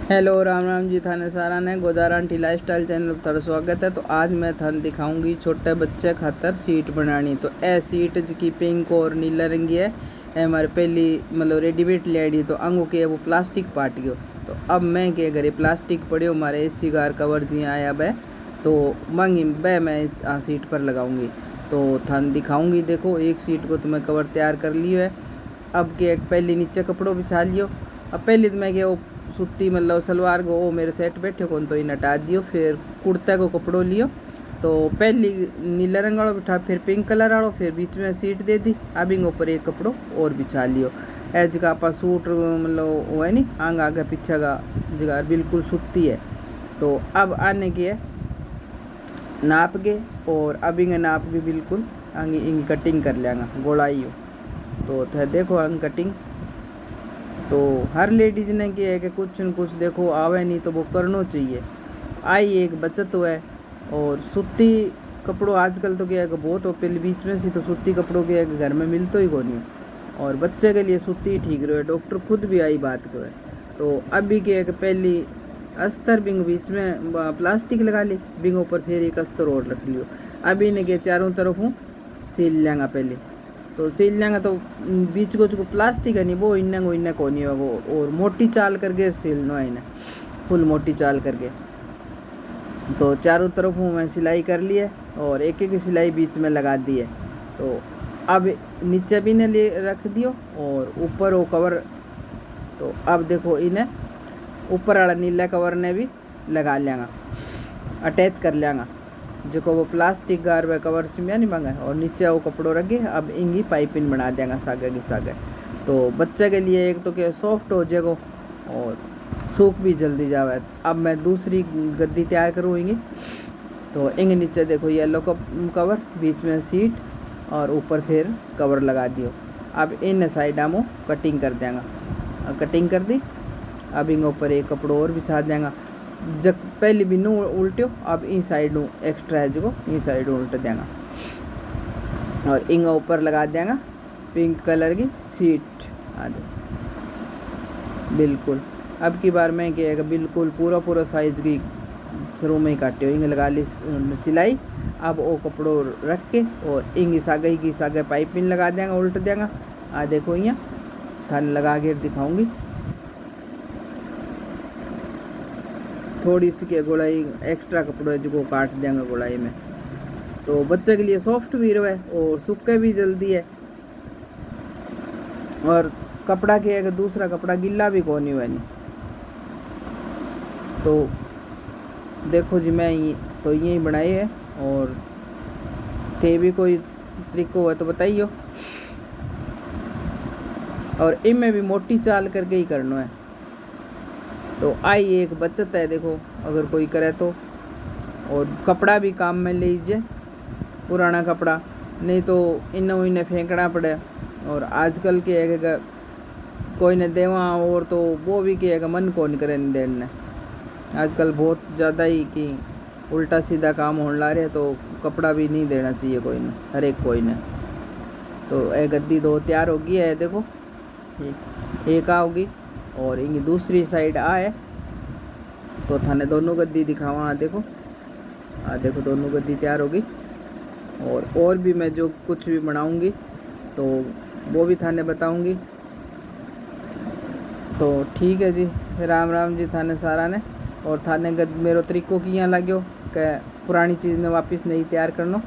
Hello Ram Ram ji. थाने सारा ने Godara aunty lifestyle channel पर थारा स्वागत है। तो आज मैं थाने दिखाऊंगी छोटे बच्चे खातर सीट बनानी। तो ए सीट की पिंक और नीला रंगी है। हमारे पहली मतलब रेडीमेड लेडी तो अंगों के वो प्लास्टिक पार्टी हो। तो अब मैं के घरे प्लास्टिक पड़े हमारे एसी कार कवर जी आया बे तो मांगी बे मैं इस सीट पर लगाऊंगी। तो थाने दिखाऊंगी। देखो एक सीट को तो मैं कवर तैयार कर लियो है। अब के पहले नीचे कपड़ों बिछा लियो। अब पहले तो मैं क्या सूती मतलब सलवार को वो मेरे सेट बैठे कौन तो इन हटा दियो। फिर कुर्ता को कपड़ों लियो। तो पहली नीला रंग वालों बिठा, फिर पिंक कलर वालों, फिर बीच में सीट दे दी। अब इन ऊपर एक कपड़ों और बिछा लियो। ए जगह आप सूट मतलब वो है नी आंग आगे पीछे का जगह बिल्कुल सूती है। तो अब आने की है नाप के और अब इंगे नाप के बिल्कुल आगे इंग कटिंग कर लेंगा गोलाई हो। तो देखो अंग कटिंग तो हर लेडीज ने क्या है कि कुछ न कुछ देखो आवे नहीं तो वो करना चाहिए। आई एक बचत हुआ है। और सूती कपड़ों आजकल तो क्या है कि बहुत हो, पहले बीच में सी तो सूती कपड़ों के घर में मिलते ही को नहीं। और बच्चे के लिए सूती ही ठीक रहे, डॉक्टर खुद भी आई बात को है। तो अभी क्या है कि पहली अस्तर बिंग बीच में प्लास्टिक लगा ली, बिंग ऊपर फिर एक अस्तर और रख लियो। अभी ने क्या चारों तरफ हूँ सील लेंगा पहले। तो सील लेंगे तो बीच को प्लास्टिक है नहीं वो इन्ने को नहीं होगा। और मोटी चाल करके सीलना है इन्हें फुल मोटी चाल करके। तो चारों तरफ हूँ मैं सिलाई कर ली है और एक एक सिलाई बीच में लगा दी है। तो अब नीचे भी ने ले रख दियो और ऊपर वो कवर। तो अब देखो इन्हें ऊपर वाला नीला कवर ने भी लगा लेंगा, अटैच कर लेंगा जो वो प्लास्टिक गार व कवर से नहीं मांगा और नीचे वो कपड़ों रखे। अब इंगी पाइपिंग बना देंगे सागे की सागे। तो बच्चे के लिए एक तो क्या सॉफ्ट हो जाएगा और सूख भी जल्दी जावे। अब मैं दूसरी गद्दी तैयार करूँगी। तो इंगे नीचे देखो येलो कवर, बीच में सीट और ऊपर फिर कवर लगा दियो। अब इन साइड में कटिंग कर देंगे, कटिंग कर दी। अब इंगे ऊपर एक कपड़ों और बिछा देंगे। जब पहले बिनू उल्टियो अब इन साइड एक्स्ट्रा है जो इन साइड उल्ट देंगे और इंगा ऊपर लगा देंगे पिंक कलर की सीट आदि बिल्कुल। अब की बार मैं क्या बिल्कुल पूरा साइज की शुरू में ही काटे हो इंग लगा ली सिलाई। अब वो कपड़ों रख के और इंग सागे की सागे पाइपिंग लगा देंगे उल्ट देंगे। आ देखो यहाँ थाने लगा के दिखाऊंगी। थोड़ी सी के गोलाई एक्स्ट्रा कपड़ों है जो काट देंगे गोलाई में। तो बच्चे के लिए सॉफ्ट भी रहे और सूखे भी जल्दी है। और कपड़ा के अगर दूसरा कपड़ा गिल्ला भी कौन हुआ नहीं। तो देखो जी मैं तो यही बनाई है और थे भी कोई तरीका हुआ तो बताइए। और इनमें भी मोटी चाल करके ही करना है। तो आई एक बचत है देखो अगर कोई करे तो। और कपड़ा भी काम में ले लीजिए पुराना कपड़ा, नहीं तो इन्हें फेंकना पड़े। और आजकल के है कोई ने देवा और तो वो भी कहेगा मन को नहीं करे देने। आजकल बहुत ज़्यादा ही कि उल्टा सीधा काम होने ला रहे तो कपड़ा भी नहीं देना चाहिए कोई ने, हर एक कोई ने। तो ये गद्दी दो तैयार होगी है देखो, एक आ होगी और इनकी दूसरी साइड आ है। तो थाने दोनों गद्दी दिखावा देखो, देखो दोनों गद्दी तैयार होगी। और भी मैं जो कुछ भी बनाऊंगी तो वो भी थाने बताऊंगी। तो ठीक है जी, राम राम जी थाने सारा ने। और थाने गद मेरो तरीको की यहाँ लाग्यो कि पुरानी चीज़ ने वापस नहीं तैयार करना।